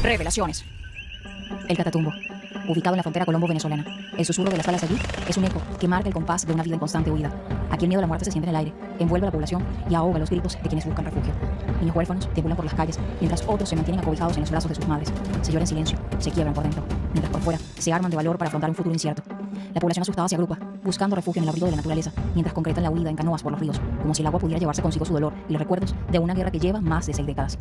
Revelaciones. El Catatumbo, ubicado en la frontera colombo-venezolana. El susurro de las balas allí es un eco que marca el compás de una vida en constante huida. Aquí el miedo a la muerte se siente en el aire, envuelve a la población y ahoga los gritos de quienes buscan refugio. Niños huérfanos deambulan por las calles, mientras otros se mantienen acobijados en los brazos de sus madres. Se llora en silencio, se quiebran por dentro, mientras por fuera se arman de valor para afrontar un futuro incierto. La población asustada se agrupa, buscando refugio en el abrigo de la naturaleza, mientras concretan la huida en canoas por los ríos, como si el agua pudiera llevarse consigo su dolor y los recuerdos de una guerra que lleva más de 6 décadas.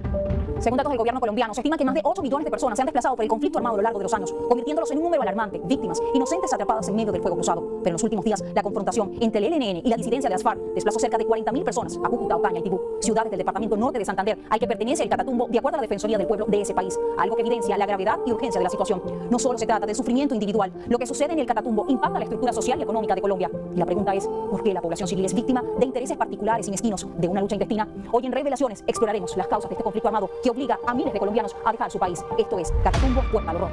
Según datos del gobierno colombiano, se estima que más de 8 millones de personas se han desplazado por el conflicto armado a lo largo de los años, convirtiéndolos en un número alarmante, víctimas inocentes atrapadas en medio del fuego cruzado. Pero en los últimos días, la confrontación entre el ELN y la disidencia de las FARC desplazó cerca de 40.000 personas a Cúcuta, Ocaña y Tibú, ciudades del departamento norte de Santander, al que pertenece el Catatumbo, de acuerdo a la Defensoría del Pueblo de ese país, algo que evidencia la gravedad y urgencia de la situación. No solo se trata de sufrimiento individual, lo que sucede en el Catatumbo impacta la estructura social y económica de Colombia. Y la pregunta es, ¿por qué la población civil es víctima de intereses particulares y mezquinos de una lucha intestina? Hoy en Revelaciones exploraremos las causas de este conflicto armado que obliga a miles de colombianos a dejar su país. Esto es Catatumbo, Puerta al Horror.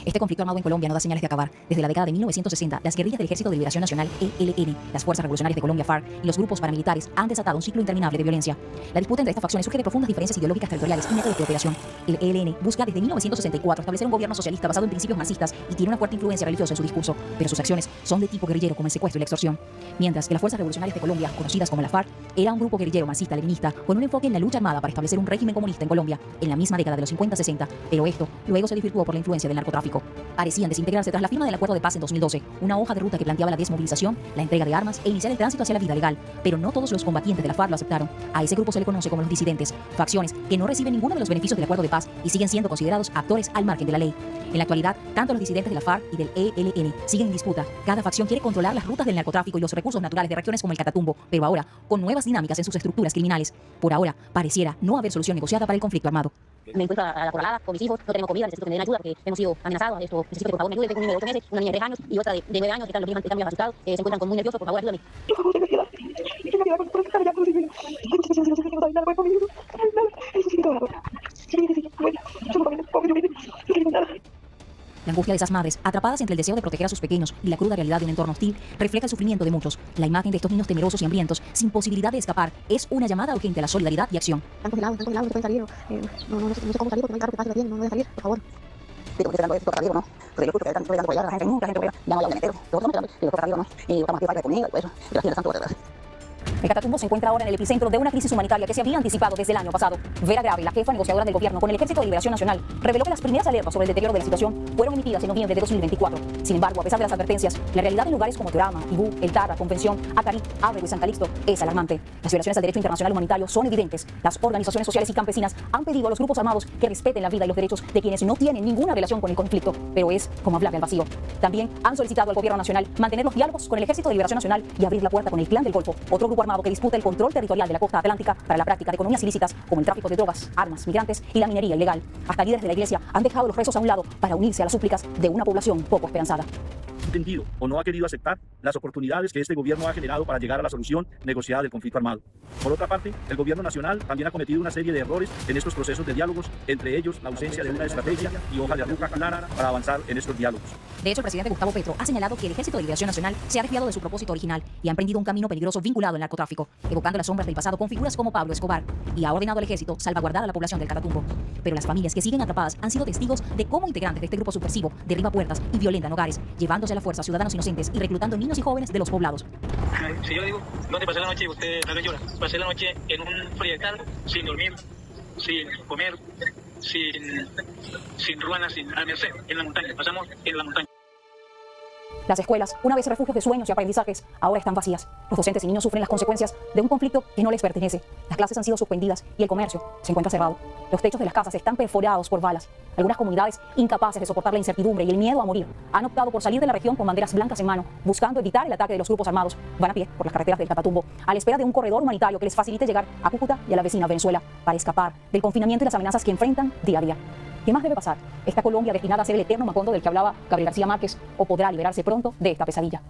Este conflicto armado en Colombia no da señales de acabar. Desde la década de 1960, las guerrillas del Ejército de Liberación Nacional, ELN, las Fuerzas Revolucionarias de Colombia, FARC, y los grupos paramilitares han desatado un ciclo interminable de violencia. La disputa entre estas facciones surge de profundas diferencias ideológicas, territoriales y métodos de operación. El ELN busca desde 1964 establecer un gobierno socialista basado en principios marxistas y tiene una fuerte influencia religiosa en su discurso, pero sus acciones son de tipo guerrillero, como el secuestro y la extorsión. Mientras que las Fuerzas Revolucionarias de Colombia, conocidas como la FARC, era un grupo guerrillero marxista-leninista con un enfoque en la lucha armada para establecer un régimen comunista en Colombia en la misma década de los 50-60, pero esto luego se desvirtuó por la influencia del narcotráfico. Parecían desintegrarse tras la firma del acuerdo de paz en 2012, una hoja de ruta que planteaba la desmovilización, la entrega de armas e iniciar el tránsito hacia la vida legal, pero no todos los combatientes de la FARC lo aceptaron. A ese grupo se le conoce como los disidentes, facciones que no reciben ninguno de los beneficios del acuerdo de paz y siguen siendo considerados actores al margen de la ley. En la actualidad, tanto los disidentes de la FARC y del ELN siguen en disputa. Cada facción quiere controlar las rutas del narcotráfico y los recursos naturales de regiones como el Catatumbo, pero ahora con nuevas dinámicas en sus estructuras criminales. Por ahora, pareciera no haber solución negociada para el conflicto armado. Me encuentro acorralada con mis hijos, no tenemos comida, necesito que me den ayuda porque hemos sido amenazados. Necesito que por favor me ayuden. Tengo un niño de 8 meses, una niña de 3 años y otra de 9 años que están muy asustados, se encuentran con muy nerviosos. Por favor, ayúdame. Por favor, tenga piedad. Tenga piedad por estar allá con los niños. No sabe nada conmigo. Necesito hablar. Bueno, yo no quiero nada. La angustia de esas madres, atrapadas entre el deseo de proteger a sus pequeños y la cruda realidad de un entorno hostil, refleja el sufrimiento de muchos. La imagen de estos niños temerosos y hambrientos, sin posibilidad de escapar, es una llamada urgente a la solidaridad y acción. Están congelados, no pueden salir. No sé cómo salir porque no hay carro que pase, lo tienen, no pueden salir, por favor. Sí, porque dando esto para arriba, ¿no? Porque lo justo que están dando por allá, la gente, mucha gente por allá, llama al avenetero. Nosotros estamos esperando, y lo para arriba, ¿no? Y estamos aquí para comida y todo eso. Y la gente está por detrás. El Catatumbo se encuentra ahora en el epicentro de una crisis humanitaria que se había anticipado desde el año pasado. Vera Grave, la jefa negociadora del gobierno con el Ejército de Liberación Nacional, reveló que las primeras alertas sobre el deterioro de la situación fueron emitidas en noviembre de 2024. Sin embargo, a pesar de las advertencias, la realidad en lugares como Teorama, Tibú, El Tarra, Convención, Acarí, Ábrego y San Calixto es alarmante. Las violaciones al derecho internacional humanitario son evidentes. Las organizaciones sociales y campesinas han pedido a los grupos armados que respeten la vida y los derechos de quienes no tienen ninguna relación con el conflicto, pero es como hablarle al vacío. También han solicitado al gobierno nacional mantener los diálogos con el Ejército de Liberación Nacional y abrir la puerta con el Clan del Golfo, otro grupo armado que disputa el control territorial de la costa atlántica para la práctica de economías ilícitas como el tráfico de drogas, armas, migrantes y la minería ilegal. Hasta líderes de la iglesia han dejado los rezos a un lado para unirse a las súplicas de una población poco esperanzada. Entendido o no ha querido aceptar las oportunidades que este gobierno ha generado para llegar a la solución negociada del conflicto armado. Por otra parte, el gobierno nacional también ha cometido una serie de errores en estos procesos de diálogos, entre ellos la ausencia de una estrategia y hoja de ruta clara para avanzar en estos diálogos. De hecho, el presidente Gustavo Petro ha señalado que el Ejército de Liberación Nacional se ha desviado de su propósito original y ha emprendido un camino peligroso vinculado al narcotráfico, evocando las sombras del pasado con figuras como Pablo Escobar, y ha ordenado al ejército salvaguardar a la población del Catatumbo. Pero las familias que siguen atrapadas han sido testigos de cómo integrantes de este grupo subversivo derriba puertas y violentan hogares, llevándose a la fuerza a ciudadanos inocentes y reclutando niños y jóvenes de los poblados. Si yo digo, ¿dónde pasé la noche? Usted tal vez llora. Pasé la noche en un proyectal, sin dormir, sin comer, sin ruanas, sin a merced, en la montaña. Pasamos en la montaña. Las escuelas, una vez refugios de sueños y aprendizajes, ahora están vacías. Los docentes y niños sufren las consecuencias de un conflicto que no les pertenece. Las clases han sido suspendidas y el comercio se encuentra cerrado. Los techos de las casas están perforados por balas. Algunas comunidades, incapaces de soportar la incertidumbre y el miedo a morir, han optado por salir de la región con banderas blancas en mano, buscando evitar el ataque de los grupos armados. Van a pie por las carreteras del Catatumbo, a la espera de un corredor humanitario que les facilite llegar a Cúcuta y a la vecina Venezuela, para escapar del confinamiento y las amenazas que enfrentan día a día. ¿Qué más debe pasar? ¿Esta Colombia destinada a ser el eterno Macondo del que hablaba Gabriel García Márquez o podrá liberarse pronto de esta pesadilla?